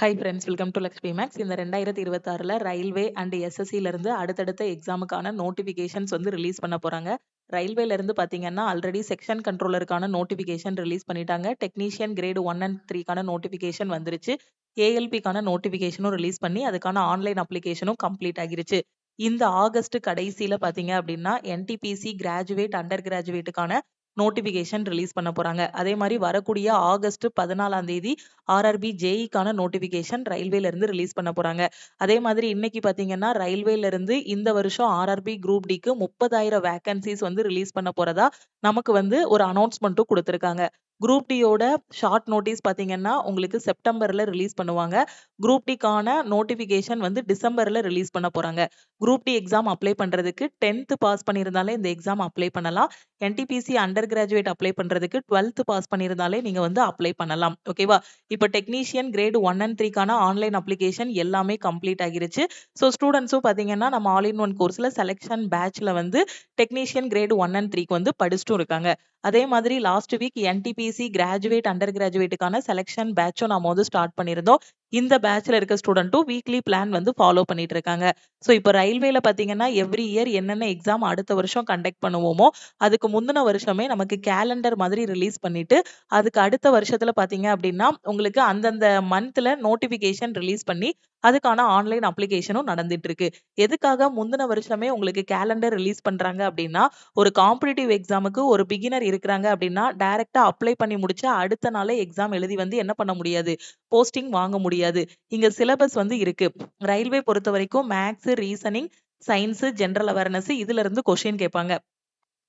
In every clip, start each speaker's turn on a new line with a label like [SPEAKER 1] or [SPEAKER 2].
[SPEAKER 1] Hi friends, welcome to Lakshmi maths. இந்த 2026ல railway and எஸ்எஸ்சில இருந்து அடுத்தடுத்த எக்ஸாமுக்கான நோட்டிஃபிகேஷன்ஸ் வந்து ரிலீஸ் பண்ண போறாங்க. ரயில்வேல இருந்து பாத்தீங்கன்னா ஆல்ரெடி செக்ஷன் கண்ட்ரோலருக்கான நோட்டிஃபிகேஷன் ரிலீஸ் பண்ணிட்டாங்க. டெக்னீஷியன் கிரேட் 1 அண்ட் 3க்கான நோட்டிஃபிகேஷன் வந்துருச்சு. ஏஎல்பிக்கான நோட்டிஃபிகேஷனும் ரிலீஸ் பண்ணி அதுக்கான ஆன்லைன் அப்ளிகேஷனும் கம்ப்ளீட் ஆகிருச்சு. இந்த ஆகஸ்ட் கடைசியில பாத்தீங்க அப்படின்னா என்டிபிசி கிராஜுவேட் அண்டர் கிராஜுவேட்டுக்கான நோட்டிஃபிகேஷன் ரிலீஸ் பண்ண போறாங்க. அதே மாதிரி வரக்கூடிய ஆகஸ்ட் 14ஆம் தேதி ஆர்ஆர்பி ஜேஇக்கான நோட்டிஃபிகேஷன் ரயில்வேல இருந்து ரிலீஸ் பண்ண போறாங்க. அதே மாதிரி இன்னைக்கு பாத்தீங்கன்னா ரயில்வேல இருந்து இந்த வருஷம் ஆர்ஆர்பி குரூப் டிக்கு 30,000 வேகன்சிஸ் வந்து ரிலீஸ் பண்ண போறதா நமக்கு வந்து ஒரு அனௌன்ஸ்மெண்ட்டும் கொடுத்திருக்காங்க. குரூப் டியோட ஷார்ட் நோட்டீஸ் பாத்தீங்கன்னா உங்களுக்கு செப்டம்பர்ல ரிலீஸ் பண்ணுவாங்க. குரூப் டிக்கான நோட்டிஃபிகேஷன் வந்து டிசம்பர்ல ரிலீஸ் பண்ண போறாங்க. குரூப் டி எக்ஸாம் அப்ளை பண்றதுக்கு 10th பாஸ் பண்ணியிருந்தாலே இந்த எக்ஸாம் அப்ளை பண்ணலாம். என்டிபிசி அண்டர் கிராஜுவேட் அப்ளை பண்றதுக்கு 12th பாஸ் பண்ணியிருந்தாலே நீங்க வந்து அப்ளை பண்ணலாம். ஓகேவா? இப்போ டெக்னீஷியன் கிரேட் 1 அண்ட் 3க்கான ஆன்லைன் அப்ளிகேஷன் எல்லாமே கம்ப்ளீட் ஆகிருச்சு. ஸோ ஸ்டூடெண்ட்ஸும் பாத்தீங்கன்னா நம்ம ஆல் இன் ஒன் கோர்ஸ்ல செலக்ஷன் பேட்ச்ல வந்து டெக்னீஷியன் கிரேட் 1 அண்ட் 3க்கு வந்து படிச்சுட்டும் இருக்காங்க. அதே மாதிரி last week NTPC graduate under கிராஜுவேட்டுக்கான செலக்ஷன் பேட்சும் நம்ம வந்து ஸ்டார்ட் பண்ணியிருந்தோம். இந்த பேட்ச்ல இருக்க ஸ்டூடெண்ட்டும் வீக்லி பிளான் வந்து ஃபாலோ பண்ணிட்டு இருக்காங்க. ஸோ இப்போ ரயில்வேல பாத்தீங்கன்னா எவ்ரி இயர் என்னென்ன எக்ஸாம் அடுத்த வருஷம் கண்டக்ட் பண்ணுவோமோ அதுக்கு முந்தின வருஷமே நமக்கு கேலண்டர் மாதிரி ரிலீஸ் பண்ணிட்டு அதுக்கு அடுத்த வருஷத்துல பாத்தீங்க அப்படின்னா உங்களுக்கு அந்தந்த மந்த்ல நோட்டிபிகேஷன் ரிலீஸ் பண்ணி அதுக்கான ஆன்லைன் அப்ளிகேஷனும் நடந்துட்டு இருக்கு. எதுக்காக முந்தின வருஷமே உங்களுக்கு கேலண்டர் ரிலீஸ் பண்றாங்க அப்படின்னா ஒரு காம்படிட்டிவ் எக்ஸாமுக்கு ஒரு பிகினர் இருக்கிறாங்க அப்படின்னா டைரக்டா அப்ளை பண்ணி முடிச்ச அடுத்த நாளே எக்ஸாம் எழுதி வந்து என்ன பண்ண முடியாது, போஸ்டிங் வாங்க முடியாது. இங்க சிலபஸ் வந்து இருக்கு. ரயில்வே பொறுத்த வரைக்கும் maths, reasoning, science, general awareness இதுல இருந்து கொஸ்டின் கேட்பாங்க.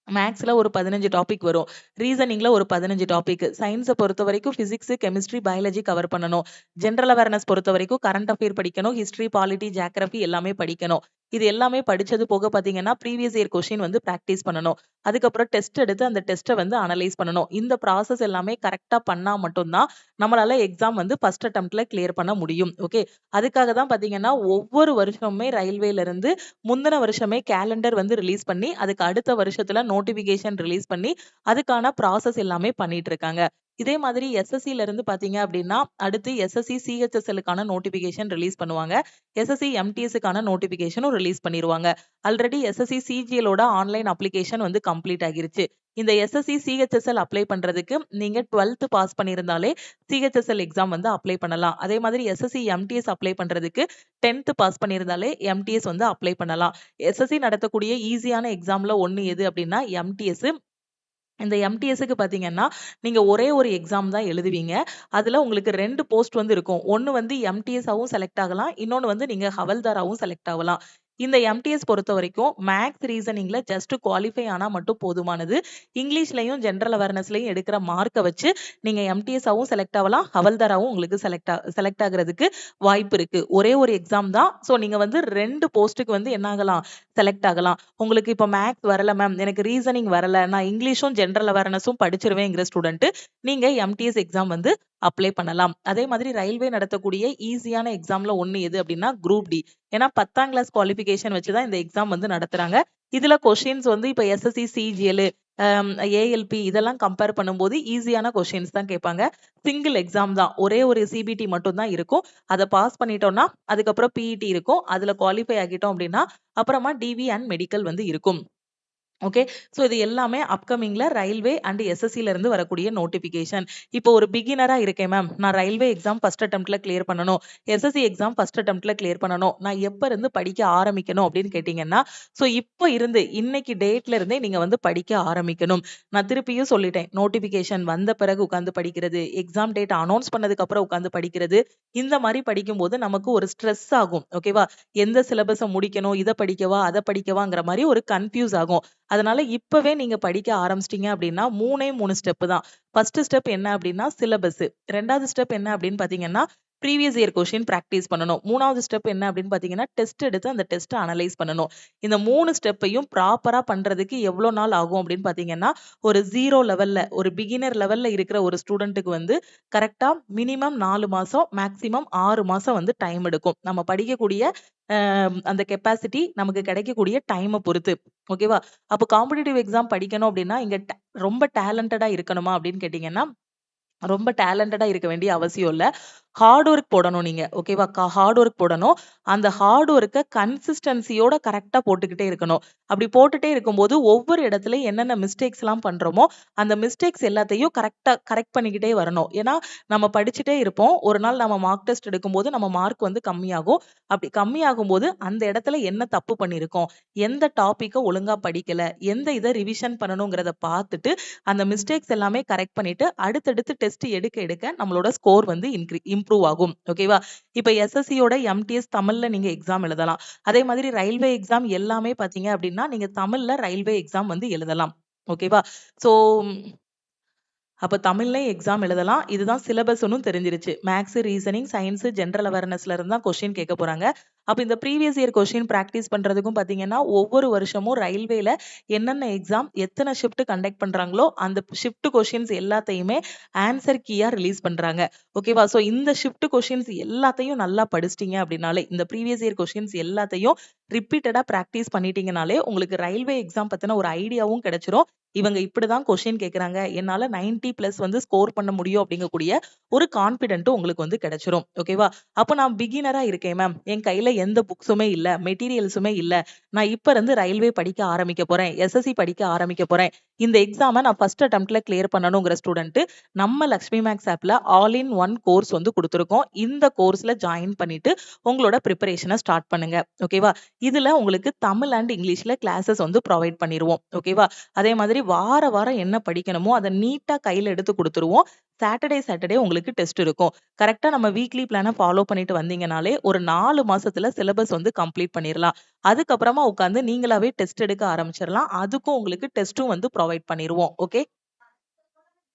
[SPEAKER 1] மேக்ஸ்ல ஒரு 15 டாபிக் வரும். ரீசனிங்ல ஒரு 15 டாபிக். சயின்ஸ பொறுத்த வரைக்கும் பிசிக்ஸ், கெமிஸ்ட்ரி, பயாலஜி கவர் பண்ணணும். ஜெனரல் அவேர்னஸ் பொறுத்த வரைக்கும் கரண்ட் அஃபேர் படிக்கணும். ஹிஸ்டரி, பாலிட்டி, ஜியோகிராஃபி எல்லாமே படிக்கணும். இது எல்லாமே படிச்சது போக பாத்தீங்கன்னா ப்ரீவியஸ் இயர் கொஸ்டின் வந்து பிராக்டிஸ் பண்ணணும். அதுக்கப்புறம் டெஸ்ட் எடுத்து அந்த டெஸ்ட்டை வந்து அனலைஸ் பண்ணணும். இந்த ப்ராசஸ் எல்லாமே கரெக்டா பண்ணா மட்டும்தான் நம்மளால எக்ஸாம் வந்து ஃபர்ஸ்ட் அட்டெம்ப்ட்ல கிளியர் பண்ண முடியும். ஓகே, அதுக்காக தான் பாத்தீங்கன்னா ஒவ்வொரு வருஷமுமே ரயில்வேல இருந்து முந்தின வருஷமே கேலண்டர் வந்து ரிலீஸ் பண்ணி அதுக்கு அடுத்த வருஷத்துல நோட்டிபிகேஷன் ரிலீஸ் பண்ணி அதுக்கான ப்ராசஸ் எல்லாமே பண்ணிட்டு இருக்காங்க. இதே மாதிரி எஸ்எஸ்சில இருந்து பாத்தீங்க அப்படின்னா அடுத்து எஸ்எஸ்சி சிஹெச்எஸ்எல்லுக்கான நோட்டிபிகேஷன் ரிலீஸ் பண்ணுவாங்க. எஸ்எஸ்சி எம்டிஎஸ்க்கான நோட்டிபிகேஷனும் ரிலீஸ் பண்ணிடுவாங்க. ஆல்ரெடி எஸ்எஸ்சி சிஜிஎலோட ஆன்லைன் அப்ளிகேஷன் வந்து கம்ப்ளீட் ஆகிருச்சு. இந்த எஸ்எஸ்சி சிஹெச்எஸ்எல் அப்ளை பண்றதுக்கு நீங்க 12th பாஸ் பண்ணியிருந்தாலே சிஹெச்எஸ்எல் எக்ஸாம் வந்து அப்ளை பண்ணலாம். அதே மாதிரி எஸ்எஸ்சி எம்டிஎஸ் அப்ளை பண்றதுக்கு 10th பாஸ் பண்ணியிருந்தாலே எம்டிஎஸ் வந்து அப்ளை பண்ணலாம். எஸ்எஸ்சி நடத்தக்கூடிய ஈஸியான எக்ஸாம்ல ஒண்ணு எது அப்படின்னா எம்டிஎஸ். இந்த எம்டிஎஸ்க்கு பாத்தீங்கன்னா நீங்க ஒரே ஒரு எக்ஸாம் தான் எழுதுவீங்க. அதுல உங்களுக்கு 2 போஸ்ட் வந்து இருக்கும். ஒன்னு வந்து எம்டிஎஸ் ஆவும் செலக்ட் ஆகலாம். இன்னொன்னு வந்து நீங்க ஹவல்தாராவும் செலக்ட் ஆகலாம். இந்த எம்டிஎஸ் பொறுத்த வரைக்கும் மேக்ஸ், ரீசனிங்ல ஜஸ்ட் குவாலிஃபை ஆனா மட்டும் போதுமானது. இங்கிலீஷ்லயும் ஜெனரல் அவேர்னஸ்லயும் எடுக்கிற மார்க்கை வச்சு நீங்க எம்டிஎஸ் ஆவும் செலக்ட் ஆகலாம், ஹவல்தாராவும் உங்களுக்கு செலக்ட் ஆகுறதுக்கு வாய்ப்பு இருக்கு. ஒரே ஒரு எக்ஸாம் தான். சோ நீங்க வந்து 2 போஸ்ட்டுக்கு வந்து என்ன ஆகலாம், செலக்ட் ஆகலாம். உங்களுக்கு இப்ப மேக்ஸ் வரல மேம், எனக்கு ரீசனிங் வரல, நான் இங்கிலீஷும் ஜெனரல் அவேர்னஸும் படிச்சிருவேங்கிற ஸ்டூடெண்ட் நீங்க எம்டிஎஸ் எக்ஸாம் வந்து அப்ளை பண்ணலாம். அதே மாதிரி ரயில்வே நடத்தக்கூடிய ஈஸியான எக்ஸாம்ல ஒண்ணு எது அப்படின்னா குரூப் டி. ஏன்னா 10ஆம் கிளாஸ் குவாலிஃபிகேஷன் வச்சுதான் இந்த எக்ஸாம் வந்து நடத்துறாங்க. இதுல கொஸ்டின்ஸ் வந்து இப்ப எஸ்எஸ்சி சிஜிஎல், ஏஎல்பி இதெல்லாம் கம்பேர் பண்ணும்போது ஈஸியான கொஸ்டின்ஸ் தான் கேட்பாங்க. சிங்கிள் எக்ஸாம் தான். ஒரே ஒரு சிபிடி மட்டும் தான் இருக்கும். அதை பாஸ் பண்ணிட்டோம்னா அதுக்கப்புறம் பிஇடி இருக்கும். அதுல குவாலிஃபை ஆகிட்டோம் அப்படின்னா அப்புறமா டிவி அண்ட் மெடிக்கல் வந்து இருக்கும். ஓகே, சோ இது எல்லாமே அப்கமிங்ல ரயில்வே அண்ட் எஸ்எஸ்சில இருந்து வரக்கூடிய நோட்டிபிகேஷன். இப்போ ஒரு பிகினரா இருக்கேன் மேம், நான் ரயில்வே எக்ஸாம் ஃபர்ஸ்ட் அட்டெம்ப்ட்ல கிளியர் பண்ணணும், எஸ்எஸ்சி எக்ஸாம் ஃபர்ஸ்ட் அட்டெம்ப்ட்ல கிளியர் பண்ணணும், நான் எப்ப இருந்து படிக்க ஆரம்பிக்கணும் அப்படின்னு கேட்டீங்கன்னா சோ இப்போ இருந்து இன்னைக்கு டேட்ல இருந்தே நீங்க வந்து படிக்க ஆரம்பிக்கணும். நான் திருப்பியும் சொல்லிட்டேன், நோட்டிபிகேஷன் வந்த பிறகு உட்கார்ந்து படிக்கிறது, எக்ஸாம் டேட் அனௌன்ஸ் பண்ணதுக்கு அப்புறம் உட்கார்ந்து படிக்கிறது, இந்த மாதிரி படிக்கும்போது நமக்கு ஒரு ஸ்ட்ரெஸ் ஆகும். ஓகேவா? எந்த சிலபஸை முடிக்கணும், இதை படிக்கவா அதை படிக்கவாங்கிற மாதிரி ஒரு கன்ஃபியூஸ் ஆகும். அதனால இப்பவே நீங்க படிக்க ஆரம்பிச்சிட்டீங்க அப்படின்னா 3 ஸ்டெப் தான். ஃபர்ஸ்ட் ஸ்டெப் என்ன அப்படின்னா சிலபஸ். 2வது ஸ்டெப் என்ன அப்படின்னு பாத்தீங்கன்னா ப்ரீவியஸ் இயர் கொஸ்டின் பிராக்டிஸ் பண்ணணும். 3வது ஸ்டெப் என்ன அப்படின்னு பாத்தீங்கன்னா டெஸ்ட் எடுத்து அந்த டெஸ்ட் அனலைஸ் பண்ணணும். இந்த 3 ஸ்டெப்பையும் ப்ராப்பரா பண்றதுக்கு எவ்வளவு நாள் ஆகும் அப்படின்னு பாத்தீங்கன்னா ஒரு 0 லெவல்ல ஒரு பிகினர் லெவல்ல இருக்கிற ஒரு ஸ்டூடெண்ட்டுக்கு வந்து கரெக்டா மினிமம் 4 மாசம் மேக்சிமம் 6 மாசம் வந்து டைம் எடுக்கும். நம்ம படிக்கக்கூடிய அந்த கெப்பாசிட்டி நமக்கு கிடைக்கக்கூடிய டைமை பொறுத்து. ஓகேவா? அப்போ காம்படிட்டிவ் எக்ஸாம் படிக்கணும் அப்படின்னா இங்க ரொம்ப டேலண்டடா இருக்கணுமா அப்படின்னு கேட்டீங்கன்னா ரொம்ப டேலண்டடா இருக்க வேண்டிய அவசியம் இல்ல. ஹார்ட் ஒர்க் போடணும் நீங்க. ஓகேவா? ஹார்ட் ஒர்க் போடணும். அந்த ஹார்ட் ஒர்க்க கன்சிஸ்டன்சியோட கரெக்ட்டா போட்டுக்கிட்டே இருக்கணும். அப்படி போட்டுட்டே இருக்கும்போது, ஒவ்வொரு இடத்துலயும் என்னென்ன மிஸ்டேக்ஸ்லாம் பண்றோமோ, அந்த மிஸ்டேக்ஸ் எல்லாத்தையும் கரெக்ட் பண்ணிக்கிட்டே வரணும். ஏன்னா, நம்ம படிச்சுட்டே இருப்போம். ஒரு நாள் நம்ம மார்க் டெஸ்ட் எடுக்கும்போது, நம்ம மார்க் வந்து கம்மியாகும். அப்படி கம்மியாகும்போது, அந்த இடத்துல என்ன தப்பு பண்ணியிருக்கோம்? எந்த டாபிக்க ஒழுங்கா படிக்கல? எந்த இத ரிவிஷன் பண்ணணுங்கிறத பார்த்துட்டு, அந்த மிஸ்டேக்ஸ் எல்லாமே கரெக்ட் பண்ணிட்டு, அடுத்தடுத்து டெஸ்ட் எடுக்க எடுக்க நம்மளோட ஸ்கோர் வந்து இம்ப்ரூவ் ஆகும். ஓகேவா? இப்ப எஸ்எஸ்சியோட எம்டிஎஸ் தமிழ்ல நீங்க எக்ஸாம் எழுதலாம். அதே மாதிரி ரயில்வே எக்ஸாம் எல்லாமே பார்த்தீங்க அப்படின்னா, நீங்க தமிழ்ல ரயில்வே எக்ஸாம் வந்து எழுதலாம். ஓகேவா? ஸோ அப்ப தமிழ்லயும் எக்ஸாம் எழுதலாம். இதுதான் சிலபஸ்ன்னும் தெரிஞ்சிருச்சு. மேத்ஸ், ரீசனிங், சயன்ஸ், ஜெனரல் அவேர்னஸ்ல இருந்து தான் கொஸ்டின் கேட்க போறாங்க. அப்ப இந்த ப்ரீவியஸ் இயர் கொஸ்டின் பிராக்டிஸ் பண்றதுக்கும் பார்த்தீங்கன்னா, ஒவ்வொரு வருஷமும் ரயில்வேல என்னென்ன எக்ஸாம், எத்தன ஷிஃப்ட் கண்டக்ட் பண்றாங்களோ, அந்த ஷிஃப்ட் கொஸ்டின்ஸ் எல்லாத்தையுமே ஆன்சர் கீயா ரிலீஸ் பண்றாங்க. ஓகேவா? ஸோ இந்த ஷிஃப்ட் கொஸ்டின்ஸ் எல்லாத்தையும் நல்லா படிச்சிட்டீங்க அப்படின்னாலே, இந்த ப்ரீவியஸ் இயர் கொஸ்டின்ஸ் எல்லாத்தையும் ரிப்பீட்டடா பிராக்டிஸ் பண்ணிட்டீங்கனாலே, உங்களுக்கு ரயில்வே எக்ஸாம் பத்தின ஒரு ஐடியாவும் கிடைச்சிரும். இவங்க இப்படிதான் கொஸ்டின் கேட்கறாங்க. என்னால 90 பிளஸ் வந்து ஸ்கோர் பண்ண முடியும் அப்படிங்கக்கூடிய ஒரு கான்ஃபிடென்ட்டும் உங்களுக்கு வந்து கிடைச்சிரும். ஓகேவா? அப்ப நான் பிகினரா இருக்கேன் மேம். என் கையில எந்த புக்ஸுமே இல்ல. மெட்டீரியல்ஸுமே இல்ல. நான் இப்ப இருந்து ரயில்வே படிக்க ஆரம்பிக்க போறேன். எஸ்எஸ்சி படிக்க ஆரம்பிக்க போறேன். இந்த எக்ஸாம நான் ஃபர்ஸ்ட் அட்டெம்ப்ட்ல கிளியர் பண்ணணுங்கிற ஸ்டூடெண்ட் நம்ம லக்ஷ்மி மேக்ஸ் ஆப்ல ஆல் இன் ஒன் கோர்ஸ் வந்து குடுத்துருக்கோம். இந்த கோர்ஸ்ல ஜாயின் பண்ணிட்டு உங்களோட பிரிப்பரேஷன ஸ்டார்ட் பண்ணுங்க. ஓகேவா? இதுல உங்களுக்கு தமிழ் அண்ட் இங்கிலீஷ்ல கிளாஸஸ் வந்து ப்ரொவைட் பண்ணிருவோம். ஓகேவா? அதே மாதிரி வாரம் என்ன படிக்கணுமோ அத நீட்டா கையில எடுத்து குடுத்துருவோம். சாட்டர்டே உங்களுக்கு டெஸ்ட் இருக்கும். கரெக்ட்டா நம்ம வீக்லி பிளான ஃபாலோ பண்ணிட்டு வந்தீங்கனாலே, ஒரு 4 மாசத்துல சிலபஸ் வந்து கம்ப்ளீட் பண்ணிரலாம். அதுக்கப்புறமா உட்கார்ந்து நீங்களாவே டெஸ்ட் எடுக்க ஆரம்பிச்சிரலாம். அதுக்கும் உங்களுக்கு டெஸ்ட்டும் வந்து ப்ரொவைட் பண்ணிருவோம். ஓகே.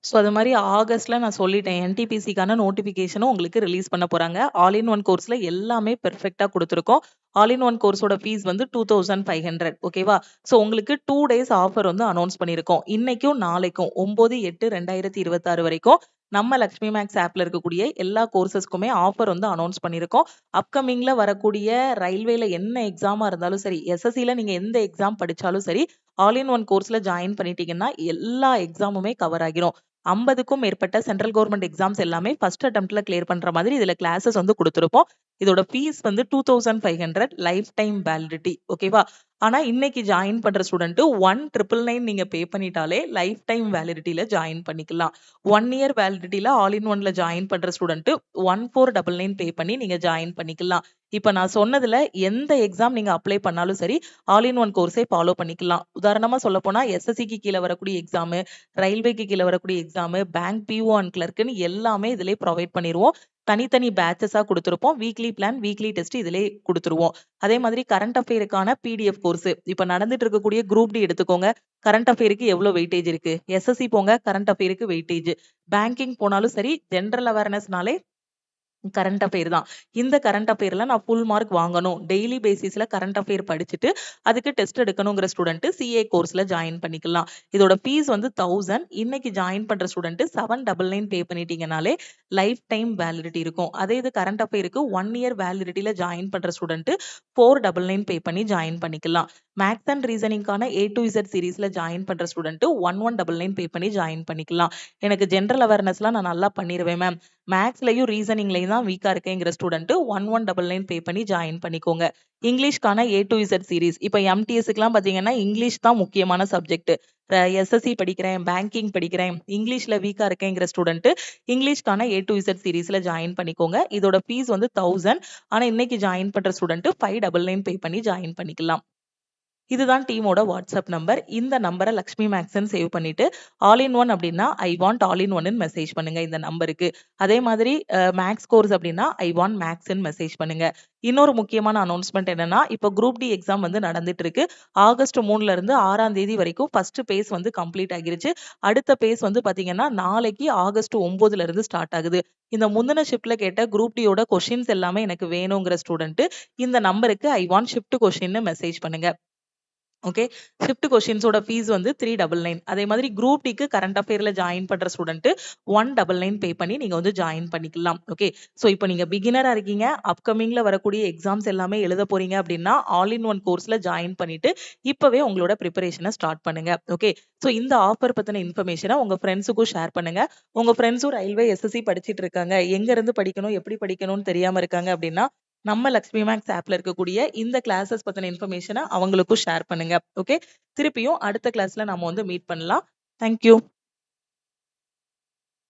[SPEAKER 1] ஸோ அது மாரி ஆகஸ்ட்ல நான் சொல்லிட்டேன். என்டிபிசிக்கான நோட்டிஃபிகேஷனும் உங்களுக்கு ரிலீஸ் பண்ண போறாங்க. ஆல் இன் ஒன் கோர்ஸ்ல எல்லாமே பெர்ஃபெக்ட்டா குடுத்துருக்கோம். ஆல் இன் ஒன் கோர்ஸோட ஃபீஸ் வந்து 2500 ஓகேவா? ஸோ உங்களுக்கு 2 டேஸ் ஆஃபர் வந்து அனௌன்ஸ் பண்ணியிருக்கோம். இன்னைக்கும், நாளைக்கும் 9/8/2026 வரைக்கும் நம்ம லக்ஷ்மி மேக்ஸ் ஆப்ல இருக்கக்கூடிய எல்லா கோர்ஸஸ்க்குமே ஆஃபர் வந்து அனௌன்ஸ் பண்ணியிருக்கோம். அப்கமிங்ல வரக்கூடிய ரயில்வேல என்ன எக்ஸாமா இருந்தாலும் சரி, எஸ்எஸ்சில நீங்க எந்த எக்ஸாம் படிச்சாலும் சரி, ஆல் இன் ஒன் கோர்ஸ்ல ஜாயின் பண்ணிட்டீங்கன்னா, எல்லா எக்ஸாமுமே கவர் ஆகிரும். 50க்கும் மேற்பட்ட சென்ட்ரல் கவர்ன்மெண்ட் எக்ஸாம்ஸ் எல்லாமே ஃபர்ஸ்ட் அட்டெம்ப்ட்ல கிளியர் பண்ற மாதிரி இதுல கிளாஸஸ் வந்து குடுத்திருப்போம். இதோட ஃபீஸ் வந்து 2500 லைஃப் டைம் வேலிடிட்டி. ஓகேவா? ஆனா இன்னைக்கு ஜாயின் பண்ற ஸ்டூடண்ட் 1999 நீங்க பே பண்ணிட்டாலே லைஃப் டைம் வேலிடிட்டில ஜாயின் பண்ணிக்கலாம். 1 இயர் வேலிடிட்டில ஆல் இன் ஒன்ல ஜாயின் பண்ற ஸ்டூடண்ட் 1499 பே பண்ணி நீங்க ஜாயின் பண்ணிக்கலாம். இப்ப நான் சொன்னதுல எந்த எக்ஸாம் நீங்க அப்ளை பண்ணாலும் சரி, ஆல் இன் ஒன் கோர்ஸே ஃபாலோ பண்ணிக்கலாம். உதாரணமா சொல்லப்போனா எஸ்எஸ்சிக்கு கீழ வரக்கூடிய எக்ஸாம், ரயில்வேக்கு கீழ வரக்கூடிய எக்ஸாம், பேங்க் பிஓ அண்ட் கிளர்க்ன்னு எல்லாமே இதிலே ப்ரொவைட் பண்ணிருவோம். தனித்தனி பேட்சஸா குடுத்திருப்போம். வீக்லி பிளான், வீக்லி டெஸ்ட் இதிலே குடுத்துருவோம். அதே மாதிரி கரண்ட் அஃபேருக்கான பிடிஎஃப் கோர்ஸ். இப்ப நடந்துட்டு இருக்கக்கூடிய குரூப் டி எடுத்துக்கோங்க. கரண்ட் அஃபேருக்கு எவ்ளோ வெயிட்டேஜ் இருக்கு? எஸ்எஸ்சி போங்க கரண்ட் அஃபேருக்கு வெயிட்டேஜ். பேங்கிங் போனாலும் சரி, ஜெனரல் அவேர்னஸ்னாலே கரண்ட் அஃபேர் தான். இந்த கரண்ட் அஃபேர்ல நான் ஃபுல் மார்க் வாங்கணும். டெய்லி பேசிஸ்ல கரண்ட் அஃபேர் படிச்சுட்டு, அதுக்கு டெஸ்ட் எடுக்கணுங்கிற ஸ்டூடண்ட் சிஏ கோர்ஸ்ல ஜாயின் பண்ணிக்கலாம். இதோட ஃபீஸ் வந்து 1000. இன்னைக்கு ஜாயின் பண்ற ஸ்டூடண்ட் 799 பே பண்ணிட்டீங்கனாலே லைஃப் டைம் வேலிடிட்டி இருக்கும். அதே இது கரண்ட் அஃபேருக்கு 1 இயர் வேலிடிட்டில ஜாயின் பண்ற ஸ்டூடண்ட் 499 பே பண்ணி ஜாயின் பண்ணிக்கலாம். மேத்ஸ் அண்ட் ரீசனிங்கான ஏ டு இசட் சீரிஸ்ல ஜாயின் பண்ற ஸ்டூடண்ட் 1199 பே பண்ணி ஜாயின் பண்ணிக்கலாம். எனக்கு ஜெனரல் அவேர்னஸ்லாம் நான் நல்லா பண்ணிருவேன் மேம். மேத்ஸ்லயும் ரீசனிங்லயும் தான் வீக்கா இருக்கேங்கிற ஸ்டூடண்ட் 1199 பே பண்ணி ஜாயின் பண்ணிக்கோங்க. இங்கிலீஷ்க்கான ஏ டு இசட் சீரிஸ். இப்ப எம்டிஎஸ்க்குலாம் பாத்தீங்கன்னா இங்கிலீஷ் தான் முக்கியமான சப்ஜெக்ட். எஸ்எஸ்சி படிக்கிறேன், பேங்கிங் படிக்கிறேன், இங்கிலீஷ்ல வீக்கா இருக்கேங்கிற ஸ்டூடண்ட் இங்கிலீஷ்க்கான ஏ டு இசட் சீரிஸ்ல ஜாயின் பண்ணிக்கோங்க. இதோட ஃபீஸ் வந்து 1000. ஆனா இன்னைக்கு ஜாயின் பண்ற ஸ்டூடண்ட் 599 பே பண்ணி ஜாயின் பண்ணிக்கலாம். இதுதான் டீமோட வாட்ஸ்அப் நம்பர். இந்த நம்பர லக்ஷ்மி மேக்ஸ்ன்னு சேவ் பண்ணிட்டு, ஆல் இன் ஒன் அப்டின்னா, ஐ வாண்ட் ஆல் இன் ஒன்னு மெசேஜ் பண்ணுங்க இந்த நம்பருக்கு. அதே மாதிரி மேத்ஸ் கோர்ஸ் அப்டின்னா, ஐ வாண்ட் மேத்ஸ்ன்னு மெசேஜ் பண்ணுங்க. இன்னொரு முக்கியமான அனௌன்ஸ்மென்ட் என்னன்னா, இப்போ குரூப் டி எக்ஸாம் வந்து நடந்துட்டு இருக்கு. ஆகஸ்ட் 3ல இருந்து 6ஆம் தேதி வரைக்கும் ஃபர்ஸ்ட் பேஸ் வந்து கம்ப்ளீட் ஆகிருச்சு. அடுத்த பேஸ் வந்து பாத்தீங்கன்னா, நாளைக்கு ஆகஸ்ட் 9ல இருந்து ஸ்டார்ட் ஆகுது. இந்த முந்தின ஷிஃப்ட்ல கேட்ட குரூப் டியோட கொஸ்டின்ஸ் எல்லாமே எனக்கு வேணுங்கிற ஸ்டூடண்ட் இந்த நம்பருக்கு ஐ வாண்ட் ஷிஃப்ட் கொஸ்டின்னு மெசேஜ் பண்ணுங்க. ஓகே. ஷிஃப்ட் கொஸ்டின்ஸோட ஃபீஸ் வந்து 399. அதே மாதிரி குரூப் டிக்கு கரண்ட் அஃபேர்ல ஜாயின் பண்ற ஸ்டூடெண்ட் 199 பே பண்ணி நீங்க வந்து ஜாயின் பண்ணிக்கலாம். ஓகே. ஸோ இப்போ நீங்க பிகினரா இருக்கீங்க, அப்கமிங்ல வரக்கூடிய எக்ஸாம்ஸ் எல்லாமே எழுத போறீங்க அப்படின்னா ஆல் இன் ஒன் கோர்ஸ்ல ஜாயின் பண்ணிட்டு இப்பவே உங்களோட ப்ரிப்பரேஷனை ஸ்டார்ட் பண்ணுங்க. ஓகே. ஸோ இந்த ஆஃபர் பத்தின இன்ஃபர்மேஷனை உங்க ஃப்ரெண்ட்ஸுக்கும் ஷேர் பண்ணுங்க. உங்க ஃப்ரெண்ட்ஸும் ரயில்வே எஸ்எஸ்சி படிச்சிட்டு இருக்காங்க, எங்க இருந்து படிக்கணும் எப்படி படிக்கணும்னு தெரியாம இருக்காங்க அப்படின்னா நம்ம லக்ஷ்மி மேக்ஸ் ஆப்ல இருக்கக்கூடிய இந்த கிளாஸஸ் பத்தின இன்ஃபர்மேஷனை அவங்களுக்கும் ஷேர் பண்ணுங்க. ஓகே. திருப்பியும் அடுத்த கிளாஸ்ல நாம வந்து மீட் பண்ணலாம். தேங்க்யூ.